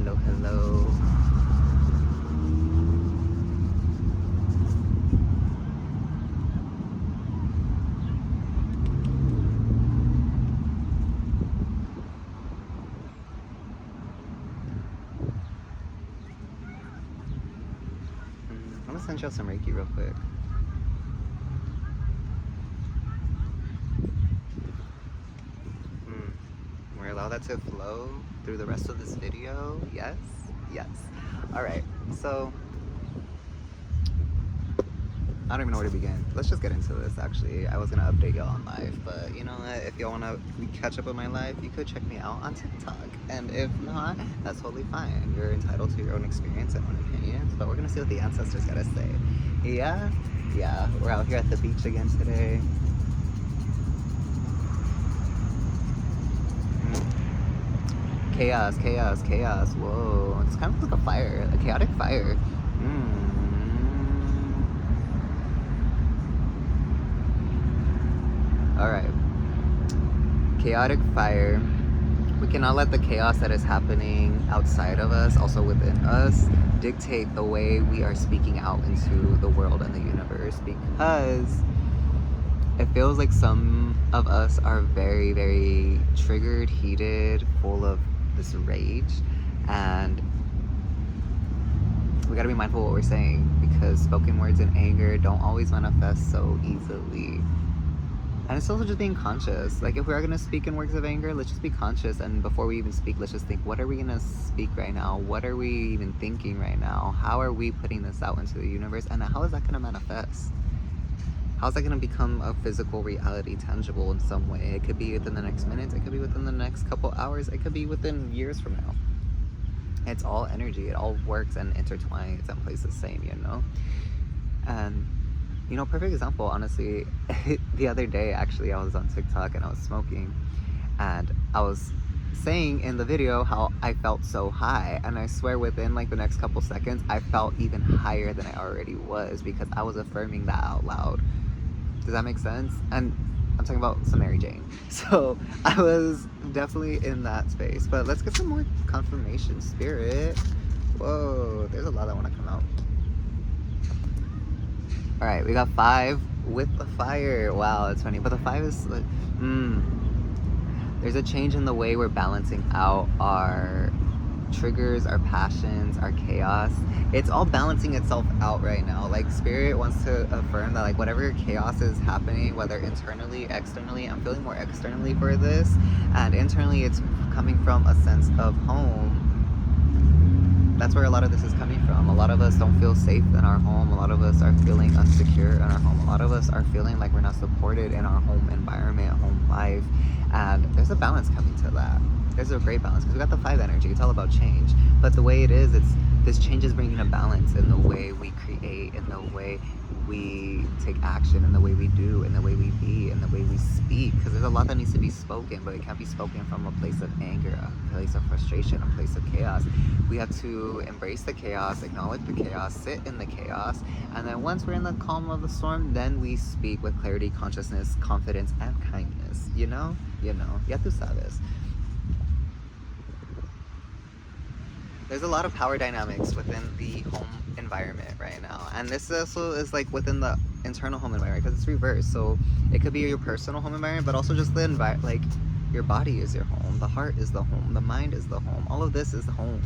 Hello, hello. I'm gonna send y'all some Reiki real quick. We allow that to flow through the rest of this video. Yes, yes. All right, so I don't even know where to begin. Let's just get into this. Actually, I was gonna update y'all on life, but you know what? If y'all wanna catch up with my life, you could check me out on TikTok. And if not, that's totally fine. You're entitled to your own experience and own opinions. But we're gonna see what the ancestors gotta say. Yeah, yeah. We're out here at the beach again today. Chaos, chaos, chaos. Whoa, it's kind of like a fire, a chaotic fire. All right. Chaotic fire. We cannot let the chaos that is happening outside of us, also within us, dictate the way we are speaking out into the world and the universe, because it feels like some of us are very, very triggered, heated, full of this rage, and we gotta be mindful of what we're saying, because spoken words in anger don't always manifest so easily. And it's also just being conscious. Like, if we are gonna speak in words of anger, let's just be conscious, and before we even speak, let's just think, what are we gonna speak right now? What are we even thinking right now? How are we putting this out into the universe, and how is that gonna manifest? How's that going to become a physical reality, tangible in some way? It could be within the next minutes, it could be within the next couple hours, it could be within years from now. It's all energy, it all works and intertwines and plays the same, you know? And, you know, perfect example, honestly, the other day, actually, I was on TikTok and I was smoking, and I was saying in the video how I felt so high, and I swear within like the next couple seconds, I felt even higher than I already was, because I was affirming that out loud. Does that make sense? And I'm talking about some Mary Jane. So I was definitely in that space. But let's get some more confirmation, spirit. Whoa, there's a lot that want to come out. All right, we got 5 with the fire. Wow, that's funny. But the 5 is like, there's a change in the way we're balancing out our triggers, our passions, our chaos. It's all balancing itself out right now. Like, spirit wants to affirm that, like, whatever chaos is happening, whether internally, externally, I'm feeling more externally for this, and internally it's coming from a sense of home. That's where a lot of this is coming from. A lot of us don't feel safe in our home. A lot of us are feeling insecure in our home. A lot of us are feeling like we're not supported in our home environment, home life, and there's a balance coming to that. There's a great balance, because we got the 5 energy. It's all about change. But the way it is, this change is bringing a balance in the way we create, in the way we take action, in the way we do, in the way we be, in the way we speak. Because there's a lot that needs to be spoken, but it can't be spoken from a place of anger, a place of frustration, a place of chaos. We have to embrace the chaos, acknowledge the chaos, sit in the chaos, and then once we're in the calm of the storm, then we speak with clarity, consciousness, confidence, and kindness. You know, ya tú sabes. There's a lot of power dynamics within the home environment right now, and this also is like within the internal home environment, because it's reversed. So it could be your personal home environment, but also just the like your body is your home, the heart is the home, the mind is the home, all of this is the home.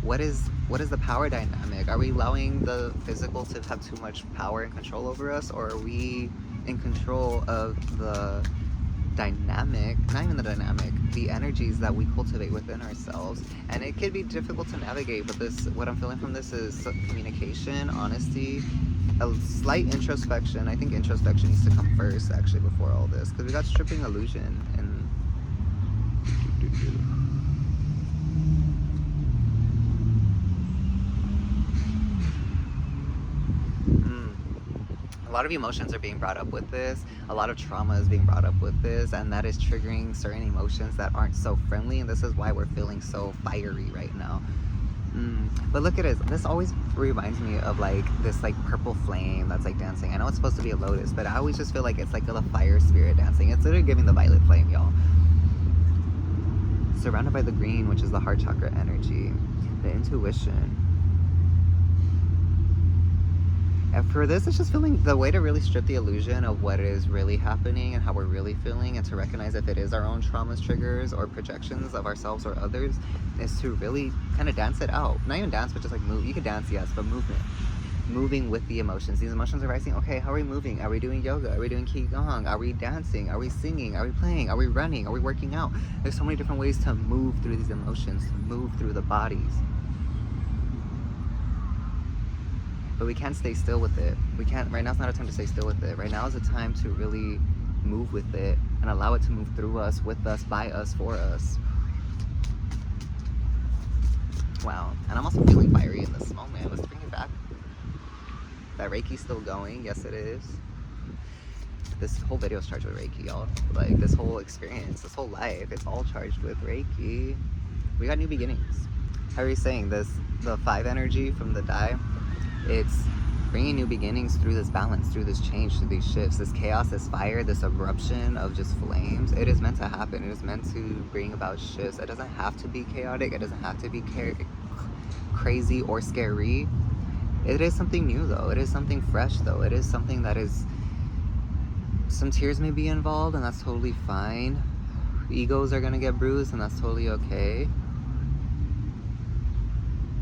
What is the power dynamic? Are we allowing the physical to have too much power and control over us, or are we in control of the dynamic, not even the dynamic, the energies that we cultivate within ourselves? And it could be difficult to navigate, but what I'm feeling from this is communication, honesty, a slight introspection. I think introspection needs to come first, actually, before all this, because we got stripping illusion and a lot of emotions are being brought up with this, a lot of trauma is being brought up with this, and that is triggering certain emotions that aren't so friendly, and this is why we're feeling so fiery right now. But look at it, this always reminds me of like this like purple flame that's like dancing. I know it's supposed to be a lotus, but I always just feel like it's like a fire spirit dancing. It's literally giving the violet flame, y'all. surrounded by the green, which is the heart chakra energy, the intuition. And for this, it's just feeling the way to really strip the illusion of what is really happening and how we're really feeling, and to recognize if it is our own traumas, triggers, or projections of ourselves or others, is to really kind of dance it out. Not even dance, but just like move. You could dance, yes, but movement. Moving with the emotions. These emotions are rising. Okay, how are we moving? Are we doing yoga? Are we doing qigong? Are we dancing? Are we singing? Are we playing? Are we running? Are we working out? There's so many different ways to move through these emotions, to move through the bodies. But we can't stay still with it. We can't, right now is not a time to stay still with it. Right now is a time to really move with it and allow it to move through us, with us, by us, for us. Wow. And I'm also feeling fiery in this moment. Let's bring it back. That Reiki's still going. Yes, it is. This whole video is charged with Reiki, y'all. Like, this whole experience, this whole life, it's all charged with Reiki. We got new beginnings. How are you saying this? The 5 energy from the die, it's bringing new beginnings through this balance, through this change, through these shifts, this chaos, this fire, this eruption of just flames. It is meant to happen. It is meant to bring about shifts. It doesn't have to be chaotic. It doesn't have to be crazy or scary. It is something new, though. It is something fresh, though. It is something that is... Some tears may be involved, and that's totally fine. Egos are going to get bruised, and that's totally okay.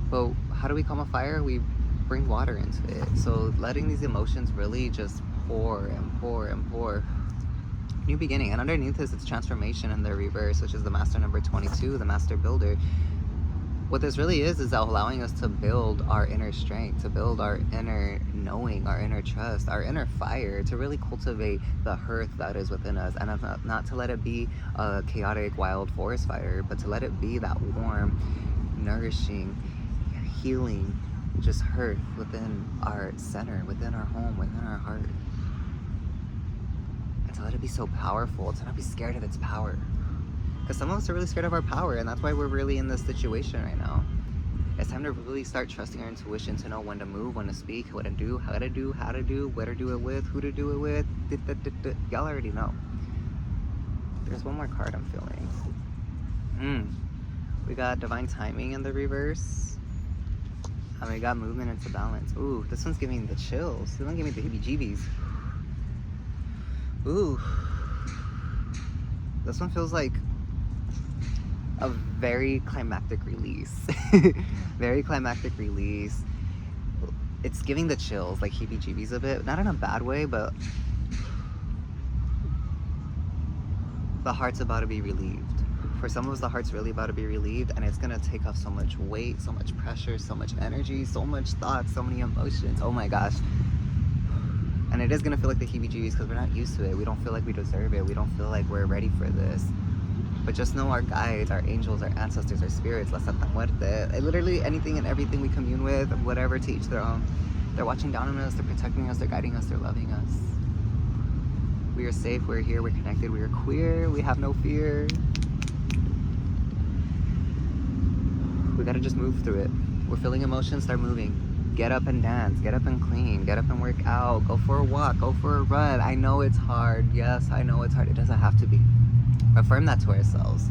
But how do we calm a fire? We bring water into it. So letting these emotions really just pour and pour and pour. New beginning. And underneath this, it's transformation in the reverse, which is the master number 22, the master builder. What this really is allowing us to build our inner strength, to build our inner knowing, our inner trust, our inner fire, to really cultivate the hearth that is within us. And not to let it be a chaotic, wild forest fire, but to let it be that warm, nourishing, healing, just hearth within our center, within our home, within our heart. And to let it be so powerful, to not be scared of its power. Because some of us are really scared of our power, and that's why we're really in this situation right now. It's time to really start trusting our intuition, to know when to move, when to speak, what to do, how to do, where to do it with, who to do it with. Y'all already know. There's one more card I'm feeling. We got divine timing in the reverse. And we got movement into balance. Ooh, this one's giving the chills. This one gave me the heebie-jeebies. Ooh. This one feels like a very climactic release. Very climactic release. It's giving the chills, like heebie-jeebies a bit. Not in a bad way, but the heart's about to be relieved. For some of us, the heart's really about to be relieved, and it's gonna take off so much weight, so much pressure, so much energy, so much thought, so many emotions. Oh my gosh. And it is gonna feel like the heebie-jeebies because we're not used to it. We don't feel like we deserve it. We don't feel like we're ready for this. But just know our guides, our angels, our ancestors, our spirits, la Santa Muerte, literally anything and everything we commune with, whatever, to each their own. They're watching down on us, they're protecting us, they're guiding us, they're loving us. We are safe, we're here, we're connected, we are queer, we have no fear. We gotta just move through it. We're feeling emotions, start moving. Get up and dance, get up and clean, get up and work out, go for a walk, go for a run. I know it's hard, yes, I know it's hard, it doesn't have to be. Affirm that to ourselves.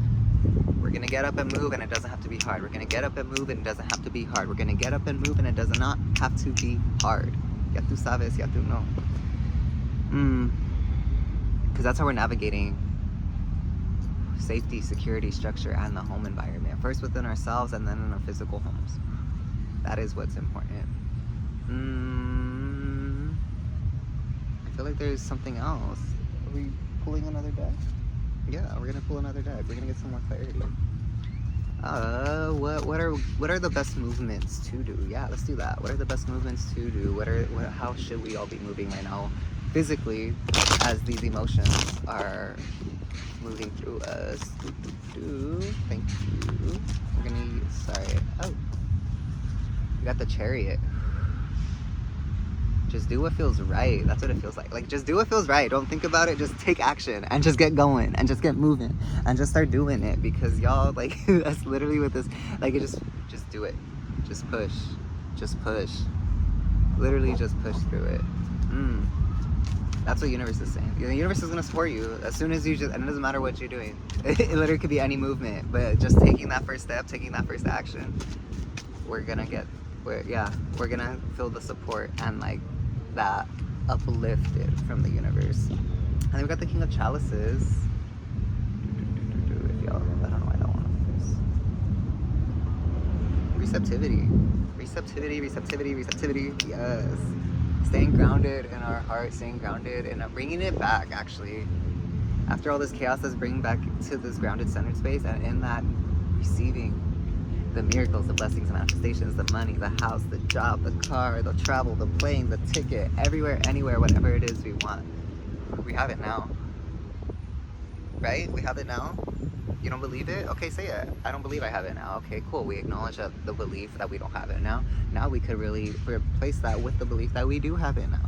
We're gonna get up and move, and it doesn't have to be hard. We're gonna get up and move, and it doesn't have to be hard. We're gonna get up and move, and it does not have to be hard. Ya tú sabes, ya tú no. Because that's how we're navigating safety, security, structure, and the home environment. First within ourselves, and then in our physical homes. That is what's important. I feel like there's something else. Are we pulling another deck? Yeah, we're gonna pull another deck. We're gonna get some more clarity. What are the best movements to do? Yeah, let's do that. What are the best movements to do? How should we all be moving right now, physically, as these emotions are moving through us? Thank you. We're gonna use, sorry. Oh, we got the Chariot. Just do what feels right. That's what it feels like. Like, just do what feels right. Don't think about it. Just take action and just get going and just get moving and just start doing it, because y'all, like, that's literally what this, like, it just do it. Just push. Just push. Literally just push through it. That's what the universe is saying. The universe is gonna support you as soon as you just, and it doesn't matter what you're doing. It literally could be any movement, but just taking that first step, taking that first action, we're gonna gonna feel the support and like that uplifted from the universe. And then we got the King of Chalices. If y'all, I don't know why I don't want to focus. Receptivity. Receptivity, receptivity, receptivity. Yes. Staying grounded in our heart, staying grounded and bringing it back actually. After all this chaos, let's bring back to this grounded centered space, and in that receiving the miracles, the blessings, the manifestations, the money, the house, the job, the car, the travel, the plane, the ticket, everywhere, anywhere, whatever it is we want. We have it now. Right? We have it now. You don't believe it? Okay, say it. I don't believe I have it now. Okay, cool. We acknowledge the belief that we don't have it now. Now we could really replace that with the belief that we do have it now.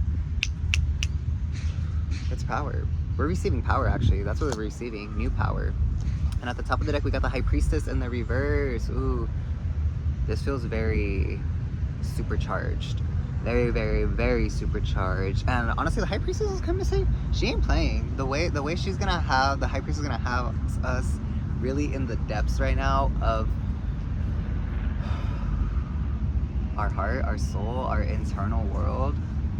It's power. We're receiving power, actually. That's what we're receiving. New power. And at the top of the deck, we got the High Priestess in the reverse. Ooh. This feels very supercharged. Very, very, very supercharged. And honestly, the High Priestess is coming to say she ain't playing. The way she's gonna have, the High Priestess is gonna have us really in the depths right now of our heart, our soul, our internal world.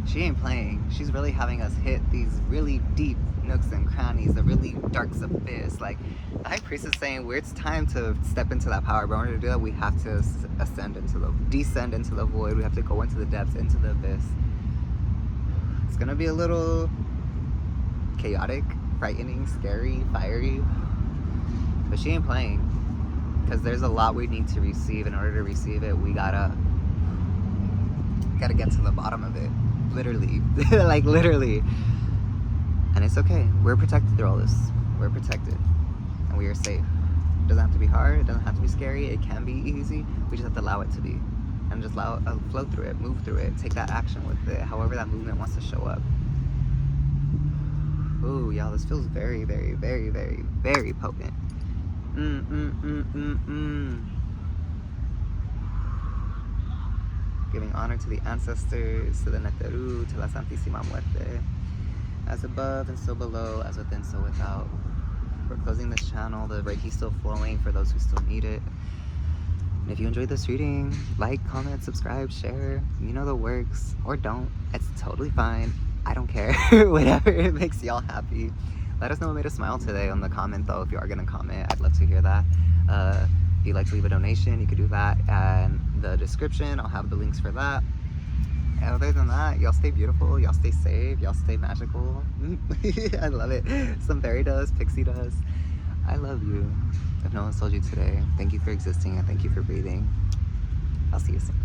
She ain't playing. She's really having us hit these really deep nooks and crannies, the really dark abyss. Like the High Priestess is saying, it's time to step into that power. But in order to do that, we have to descend into the void. We have to go into the depths, into the abyss. It's gonna be a little chaotic, frightening, scary, fiery. But she ain't playing, because there's a lot we need to receive. In order to receive it, we gotta get to the bottom of it, literally. Like literally. And it's okay. We're protected through all this. We're protected, and we are safe. It doesn't have to be hard. It doesn't have to be scary. It can be easy. We just have to allow it to be, and just flow through it, move through it, take that action with it, however that movement wants to show up. Ooh, y'all, this feels very, very, very, very, very potent. Giving honor to the ancestors, to the Neteru, to la Santísima Muerte. As above and so below, as within, so without. We're closing this channel. The Reiki's still flowing for those who still need it. And if you enjoyed this reading, like, comment, subscribe, share. You know the works. Or don't. It's totally fine. I don't care. Whatever it makes y'all happy. Let us know what made us smile today on the comment, though. If you are going to comment, I'd love to hear that. If you'd like to leave a donation, you could do that. And the description, I'll have the links for that. And other than that, y'all stay beautiful, y'all stay safe, y'all stay magical. I love it. Some fairy dust, pixie dust. I love you. If no one's told you today, thank you for existing and thank you for breathing. I'll see you soon.